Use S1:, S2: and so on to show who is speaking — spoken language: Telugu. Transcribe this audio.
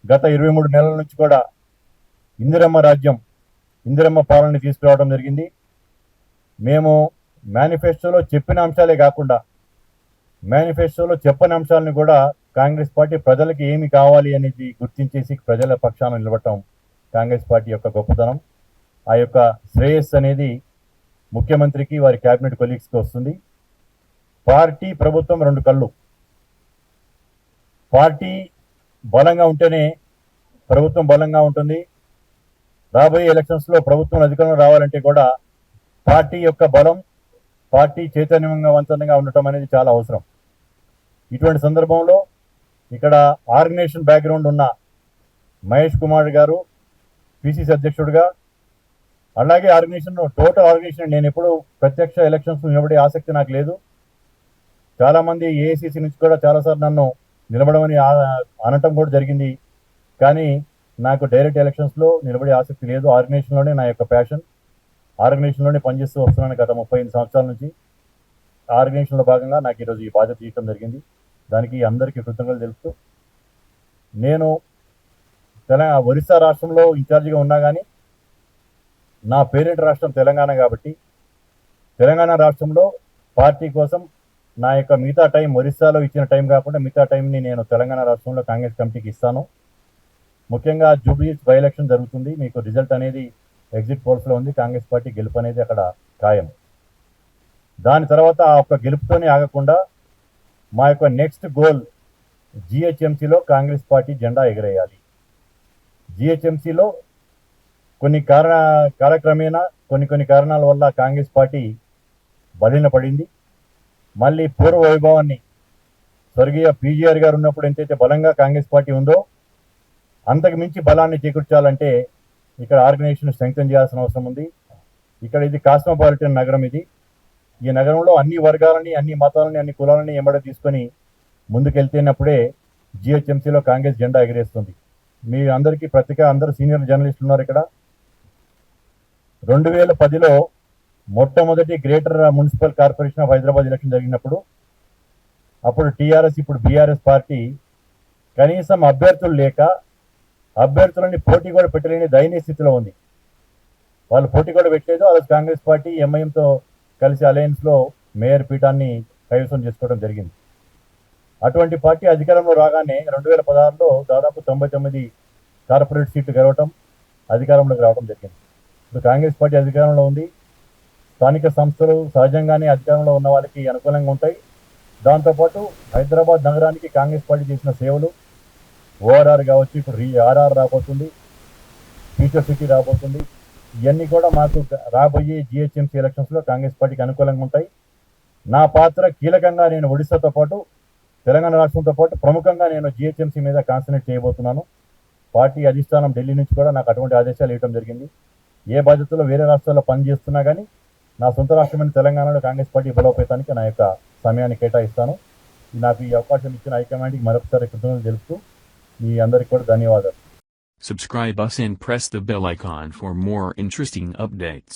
S1: గత 23 నెలల నుంచి కూడా ఇందిరమ్మ రాజ్యం, ఇందిరమ్మ పాలన తీసుకురావడం జరిగింది. మేము మేనిఫెస్టోలో చెప్పిన అంశాలే కాకుండా మేనిఫెస్టోలో చెప్పని అంశాలను కూడా కాంగ్రెస్ పార్టీ ప్రజలకు ఏమి కావాలి అనేది గుర్తించేసి ప్రజల పక్షాన నిలబడటం కాంగ్రెస్ పార్టీ యొక్క గొప్పతనం. ఆ యొక్క శ్రేయస్సు అనేది ముఖ్యమంత్రికి, వారి క్యాబినెట్ కొలీగ్స్కి వస్తుంది. పార్టీ, ప్రభుత్వం రెండు కళ్ళు. పార్టీ బలంగా ఉంటేనే ప్రభుత్వం బలంగా ఉంటుంది. రాబోయే ఎలక్షన్స్లో ప్రభుత్వం అధికారంలో రావాలంటే కూడా పార్టీ యొక్క బలం, పార్టీ చైతన్యవంతంగా ఉండటం అనేది చాలా అవసరం. ఇటువంటి సందర్భంలో ఇక్కడ ఆర్గనైజేషన్ బ్యాక్గ్రౌండ్ ఉన్న మహేష్ కుమార్ గారు పిసిసి అధ్యక్షుడిగా, అలాగే టోటల్ ఆర్గనైజేషన్, నేను ఎప్పుడు ప్రత్యక్ష ఎలక్షన్స్ నిలబడే ఆసక్తి నాకు లేదు. చాలామంది ఏఐసిసి నుంచి కూడా చాలాసార్లు నన్ను నిలబడమని అనటం కూడా జరిగింది. కానీ నాకు డైరెక్ట్ ఎలక్షన్స్లో నిలబడే ఆసక్తి లేదు. ఆర్గనైజేషన్లోనే నా యొక్క ప్యాషన్. ఆర్గనైజేషన్లోనే పనిచేస్తూ వస్తున్నాను గత 35 సంవత్సరాల నుంచి. ఆర్గనైజేషన్లో భాగంగా నాకు ఈరోజు ఈ బాధ్యత చేయడం జరిగింది. దానికి అందరికీ కృతజ్ఞతలు తెలుపుతూ, నేను ఒరిస్సా రాష్ట్రంలో ఇన్ఛార్జిగా ఉన్నా కానీ నా పేరెంట్ రాష్ట్రం తెలంగాణ కాబట్టి తెలంగాణ రాష్ట్రంలో పార్టీ కోసం నా యొక్క మిగతా టైం, ఒరిస్సాలో ఇచ్చిన టైం కాకుండా మిగతా టైంని నేను తెలంగాణ రాష్ట్రంలో కాంగ్రెస్ కమిటీకి ఇస్తాను. ముఖ్యంగా జూబ్లీహిల్స్ బై ఎలక్షన్ జరుగుతుంది. మీకు రిజల్ట్ అనేది ఎగ్జిట్ పోల్స్లో ఉంది. కాంగ్రెస్ పార్టీ గెలుపు అనేది అక్కడ ఖాయం. దాని తర్వాత ఆ ఒక్క గెలుపుతోనే ఆగకుండా మా యొక్క నెక్స్ట్ గోల్ జిహెచ్ఎంసీలో కాంగ్రెస్ పార్టీ జెండా ఎగరేయాలి. జిహెచ్ఎంసీలో కాలక్రమేణా కొన్ని కారణాల వల్ల కాంగ్రెస్ పార్టీ బలహీనపడింది. మళ్ళీ పూర్వ వైభవాన్ని, స్వర్గీయ పీజీఆర్ గారు ఉన్నప్పుడు ఎంతైతే బలంగా కాంగ్రెస్ పార్టీ ఉందో అంతకు మించి బలాన్ని చేకూర్చాలంటే ఇక్కడ ఆర్గనైజేషన్ స్ట్రెంగ్తన్ చేయాల్సిన అవసరం ఉంది. ఇక్కడ ఇది కాస్మోపాలిటన్ నగరం. ఈ నగరంలో అన్ని వర్గాలని, అన్ని మతాలని, అన్ని కులాలని ఎంబడ తీసుకొని ముందుకెళ్తేనప్పుడే జిహెచ్ఎంసీలో కాంగ్రెస్ జెండా ఎగరేస్తుంది. మీ అందరికీ అందరూ సీనియర్ జర్నలిస్టులు ఉన్నారు ఇక్కడ. 2010లో మొట్టమొదటి greater municipal corporation of Hyderabad election జరిగినప్పుడు అప్పుడు టీఆర్ఎస్, ఇప్పుడు బీఆర్ఎస్ పార్టీ కనీసం అభ్యర్థులు లేక అభ్యర్థులని పోటీ కూడా పెట్టలేని దయనీయ స్థితిలో ఉంది. వాళ్ళు పోటీ కూడా పెట్టలేదు. ఆ రోజు కాంగ్రెస్ పార్టీ ఎంఐఎంతో కలిసి అలయన్స్లో మేయర్ పీఠాన్ని కైవసం చేసుకోవడం జరిగింది. అటువంటి పార్టీ అధికారంలో రాగానే 2016లో దాదాపు 99 కార్పొరేట్ సీట్లు గెలవటం, అధికారంలోకి రావడం జరిగింది. ఇప్పుడు కాంగ్రెస్ పార్టీ అధికారంలో ఉంది. స్థానిక సంస్థలు సహజంగానే అధికారంలో ఉన్న వాళ్ళకి అనుకూలంగా ఉంటాయి. దాంతోపాటు హైదరాబాద్ నగరానికి కాంగ్రెస్ పార్టీ చేసిన సేవలు, ఓఆర్ఆర్ కావచ్చు, ఇప్పుడు ఆర్ఆర్ రాబోతుంది, ఫ్యూచర్ సిటీ రాబోతుంది, ఇవన్నీ కూడా మాకు రాబోయే జిహెచ్ఎంసీ ఎలక్షన్స్లో కాంగ్రెస్ పార్టీకి అనుకూలంగా ఉంటాయి. నా పాత్ర కీలకంగా నేను ఒడిశాతో పాటు తెలంగాణ రాష్ట్రంతో పాటు ప్రముఖంగా నేను జిహెచ్ఎంసీ మీద కాన్సన్ట్రేట్ చేయబోతున్నాను. పార్టీ అధిష్టానం ఢిల్లీ నుంచి కూడా నాకు అటువంటి ఆదేశాలు ఇవ్వడం జరిగింది. ఏ బాధ్యతలో వేరే రాష్ట్రాల్లో పనిచేస్తున్నా కానీ నా సొంత రాష్ట్రమైన తెలంగాణలో కాంగ్రెస్ పార్టీ బలోపేతానికి నా యొక్క సమయాన్ని కేటాయిస్తాను. నాకు ఈ అవకాశం ఇచ్చిన హైకమాండ్కి మరొకసారి కృతజ్ఞతలు తెలుపుతూ మీ అందరికీ కూడా ధన్యవాదాలు.
S2: Subscribe us and press the bell icon for more interesting updates.